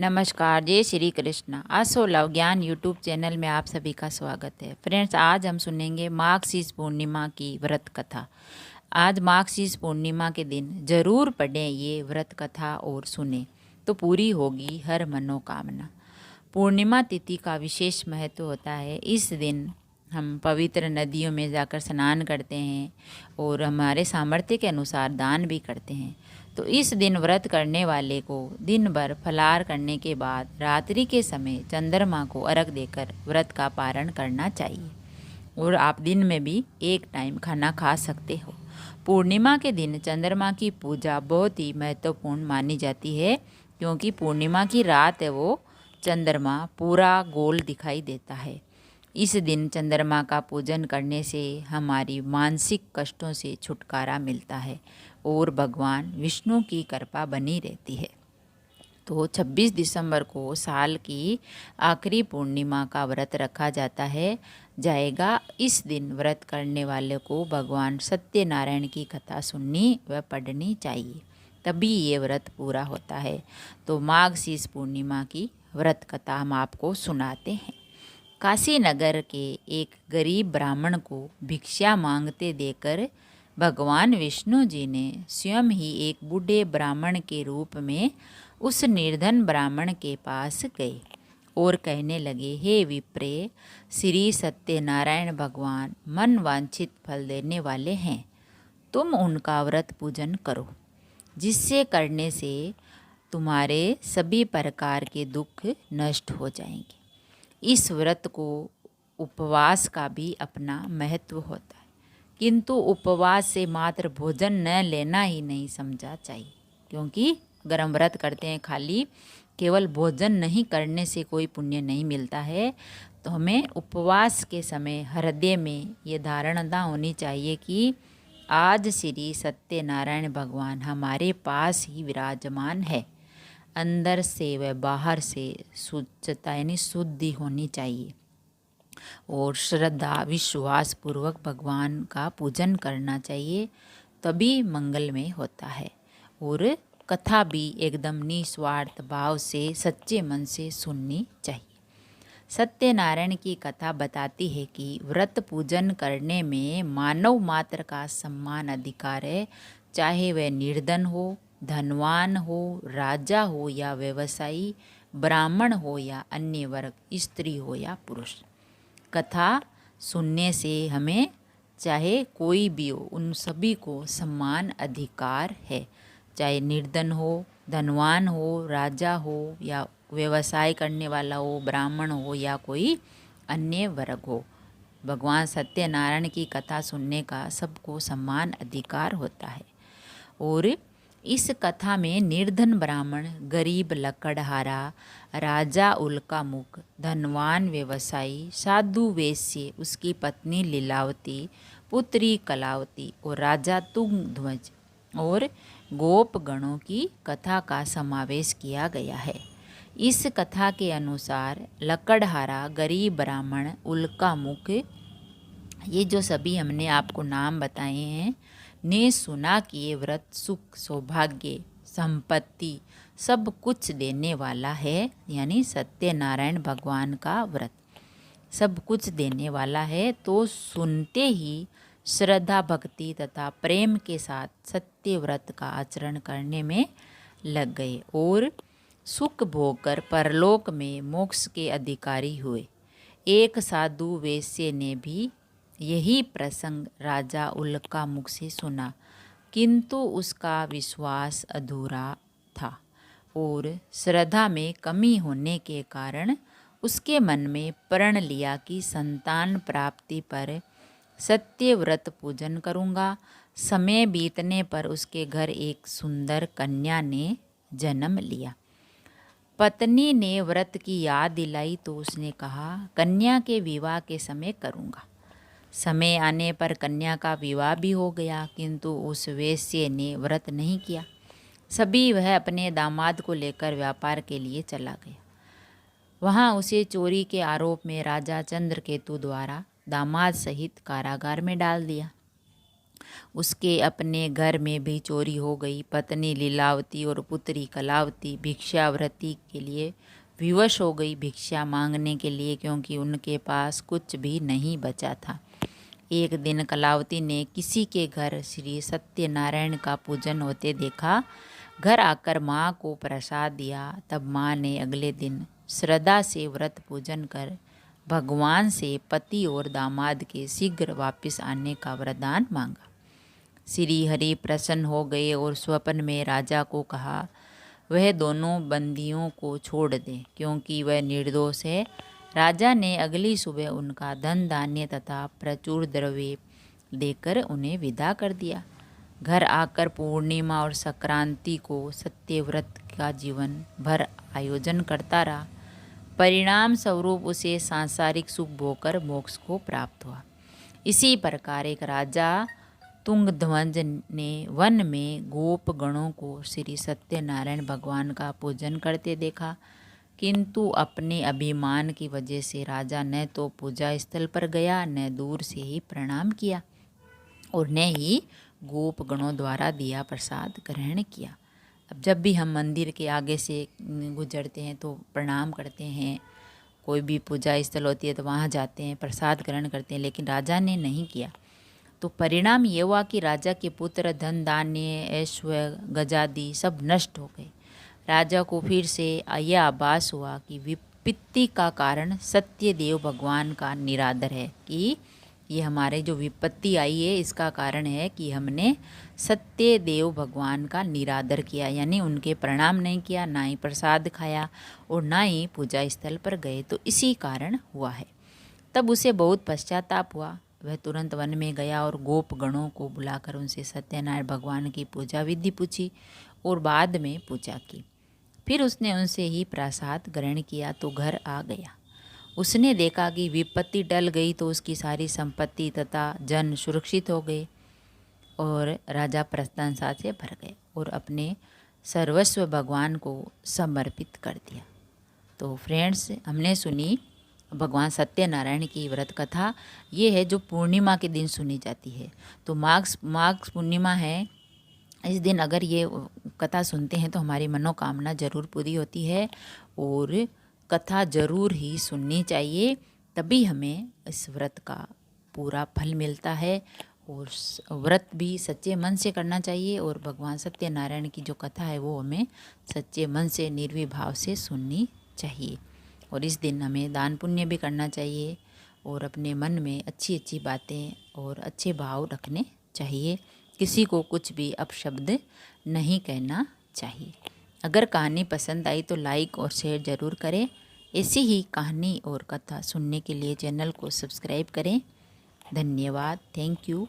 नमस्कार, जय श्री कृष्ण। आसो लव ज्ञान यूट्यूब चैनल में आप सभी का स्वागत है। फ्रेंड्स, आज हम सुनेंगे माघ पूर्णिमा की व्रत कथा। आज माघ पूर्णिमा के दिन जरूर पढ़ें ये व्रत कथा और सुने तो पूरी होगी हर मनोकामना। पूर्णिमा तिथि का विशेष महत्व होता है। इस दिन हम पवित्र नदियों में जाकर स्नान करते हैं और हमारे सामर्थ्य के अनुसार दान भी करते हैं। तो इस दिन व्रत करने वाले को दिन भर फलाहार करने के बाद रात्रि के समय चंद्रमा को अर्घ देकर व्रत का पारण करना चाहिए। और आप दिन में भी एक टाइम खाना खा सकते हो। पूर्णिमा के दिन चंद्रमा की पूजा बहुत ही महत्वपूर्ण मानी जाती है, क्योंकि पूर्णिमा की रात है वो चंद्रमा पूरा गोल दिखाई देता है। इस दिन चंद्रमा का पूजन करने से हमारी मानसिक कष्टों से छुटकारा मिलता है और भगवान विष्णु की कृपा बनी रहती है। तो 26 दिसंबर को साल की आखिरी पूर्णिमा का व्रत रखा जाएगा। इस दिन व्रत करने वाले को भगवान सत्यनारायण की कथा सुननी व पढ़नी चाहिए, तभी ये व्रत पूरा होता है। तो माघ पूर्णिमा की व्रत कथा हम आपको सुनाते हैं। काशी नगर के एक गरीब ब्राह्मण को भिक्षा मांगते देखकर भगवान विष्णु जी ने स्वयं ही एक बूढ़े ब्राह्मण के रूप में उस निर्धन ब्राह्मण के पास गए और कहने लगे, हे विप्रे, श्री सत्यनारायण भगवान मन वांछित फल देने वाले हैं। तुम उनका व्रत पूजन करो, जिससे करने से तुम्हारे सभी प्रकार के दुख नष्ट हो जाएंगे। इस व्रत को उपवास का भी अपना महत्व होता है, किंतु उपवास से मात्र भोजन न लेना ही नहीं समझा चाहिए, क्योंकि अगर हम व्रत करते हैं खाली केवल भोजन नहीं करने से कोई पुण्य नहीं मिलता है। तो हमें उपवास के समय हृदय में ये धारणा होनी चाहिए कि आज श्री सत्यनारायण भगवान हमारे पास ही विराजमान है। अंदर से व बाहर से शुद्धता यानी शुद्धि होनी चाहिए और श्रद्धा विश्वास पूर्वक भगवान का पूजन करना चाहिए, तभी मंगलमय होता है। और कथा भी एकदम निस्वार्थ भाव से सच्चे मन से सुननी चाहिए। सत्यनारायण की कथा बताती है कि व्रत पूजन करने में मानव मात्र का सम्मान अधिकार है, चाहे वह निर्धन हो, धनवान हो, राजा हो या व्यवसायी, ब्राह्मण हो या अन्य वर्ग, स्त्री हो या पुरुष। कथा सुनने से हमें चाहे कोई भी हो, उन सभी को सम्मान अधिकार है, चाहे निर्धन हो, धनवान हो, राजा हो या व्यवसाय करने वाला हो, ब्राह्मण हो या कोई अन्य वर्ग हो। भगवान सत्यनारायण की कथा सुनने का सबको सम्मान अधिकार होता है। और इस कथा में निर्धन ब्राह्मण, गरीब लकड़हारा, राजा उल्कामुख, धनवान व्यवसायी, साधु वेश्य, उसकी पत्नी लीलावती, पुत्री कलावती और राजा तुंगध्वज और गोप गणों की कथा का समावेश किया गया है। इस कथा के अनुसार लकड़हारा, गरीब ब्राह्मण, उल्कामुख, ये जो सभी हमने आपको नाम बताए हैं, ने सुना कि ये व्रत सुख, सौभाग्य, संपत्ति सब कुछ देने वाला है, यानी सत्यनारायण भगवान का व्रत सब कुछ देने वाला है। तो सुनते ही श्रद्धा, भक्ति तथा प्रेम के साथ सत्य व्रत का आचरण करने में लग गए और सुख भोगकर परलोक में मोक्ष के अधिकारी हुए। एक साधु वेश्य ने भी यही प्रसंग राजा उल्कामुख से सुना, किंतु उसका विश्वास अधूरा था और श्रद्धा में कमी होने के कारण उसके मन में प्रण लिया कि संतान प्राप्ति पर सत्य व्रत पूजन करूँगा। समय बीतने पर उसके घर एक सुंदर कन्या ने जन्म लिया। पत्नी ने व्रत की याद दिलाई तो उसने कहा, कन्या के विवाह के समय करूँगा। समय आने पर कन्या का विवाह भी हो गया, किंतु उस वेश्य ने व्रत नहीं किया। सभी वह अपने दामाद को लेकर व्यापार के लिए चला गया। वहाँ उसे चोरी के आरोप में राजा चंद्रकेतु द्वारा दामाद सहित कारागार में डाल दिया। उसके अपने घर में भी चोरी हो गई। पत्नी लीलावती और पुत्री कलावती भिक्षावृत्ति के लिए विवश हो गई, भिक्षा मांगने के लिए, क्योंकि उनके पास कुछ भी नहीं बचा था। एक दिन कलावती ने किसी के घर श्री सत्यनारायण का पूजन होते देखा। घर आकर माँ को प्रसाद दिया। तब माँ ने अगले दिन श्रद्धा से व्रत पूजन कर भगवान से पति और दामाद के शीघ्र वापस आने का वरदान मांगा। श्री हरि प्रसन्न हो गए और स्वप्न में राजा को कहा वह दोनों बंदियों को छोड़ दे, क्योंकि वह निर्दोष है। राजा ने अगली सुबह उनका धन धान्य तथा प्रचुर द्रव्य देकर उन्हें विदा कर दिया। घर आकर पूर्णिमा और संक्रांति को सत्यव्रत का जीवन भर आयोजन करता रहा। परिणाम स्वरूप उसे सांसारिक सुख भोगकर मोक्ष को प्राप्त हुआ। इसी प्रकार एक राजा तुंगध्वज ने वन में गोप गणों को श्री सत्यनारायण भगवान का पूजन करते देखा, किंतु अपने अभिमान की वजह से राजा न तो पूजा स्थल पर गया, न दूर से ही प्रणाम किया और न ही गोप गणों द्वारा दिया प्रसाद ग्रहण किया। अब जब भी हम मंदिर के आगे से गुजरते हैं तो प्रणाम करते हैं, कोई भी पूजा स्थल होती है तो वहाँ जाते हैं, प्रसाद ग्रहण करते हैं, लेकिन राजा ने नहीं किया। तो परिणाम ये हुआ कि राजा के पुत्र, धन धान्य, ऐश्वर्य, गजादि सब नष्ट हो गए। राजा को फिर से यह आभास हुआ कि विपत्ति का कारण सत्यदेव भगवान का निरादर है, कि ये हमारे जो विपत्ति आई है इसका कारण है कि हमने सत्यदेव भगवान का निरादर किया, यानी उनके प्रणाम नहीं किया, ना ही प्रसाद खाया और ना ही पूजा स्थल पर गए, तो इसी कारण हुआ है। तब उसे बहुत पश्चाताप हुआ। वह तुरंत वन में गया और गोप गणों को बुलाकर उनसे सत्यनारायण भगवान की पूजा विधि पूछी और बाद में पूजा की। फिर उसने उनसे ही प्रसाद ग्रहण किया तो घर आ गया। उसने देखा कि विपत्ति टल गई तो उसकी सारी संपत्ति तथा जन सुरक्षित हो गए और राजा प्रशंसा से भर गए और अपने सर्वस्व भगवान को समर्पित कर दिया। तो फ्रेंड्स, हमने सुनी भगवान सत्यनारायण की व्रत कथा। ये है जो पूर्णिमा के दिन सुनी जाती है। तो माघ पूर्णिमा है, इस दिन अगर ये कथा सुनते हैं तो हमारी मनोकामना जरूर पूरी होती है और कथा जरूर ही सुननी चाहिए, तभी हमें इस व्रत का पूरा फल मिलता है। और व्रत भी सच्चे मन से करना चाहिए और भगवान सत्यनारायण की जो कथा है वो हमें सच्चे मन से, निर्विभाव से सुननी चाहिए। और इस दिन हमें दान पुण्य भी करना चाहिए और अपने मन में अच्छी अच्छी बातें और अच्छे भाव रखने चाहिए। किसी को कुछ भी अपशब्द नहीं कहना चाहिए। अगर कहानी पसंद आई तो लाइक और शेयर ज़रूर करें। ऐसी ही कहानी और कथा सुनने के लिए चैनल को सब्सक्राइब करें। धन्यवाद। Thank you.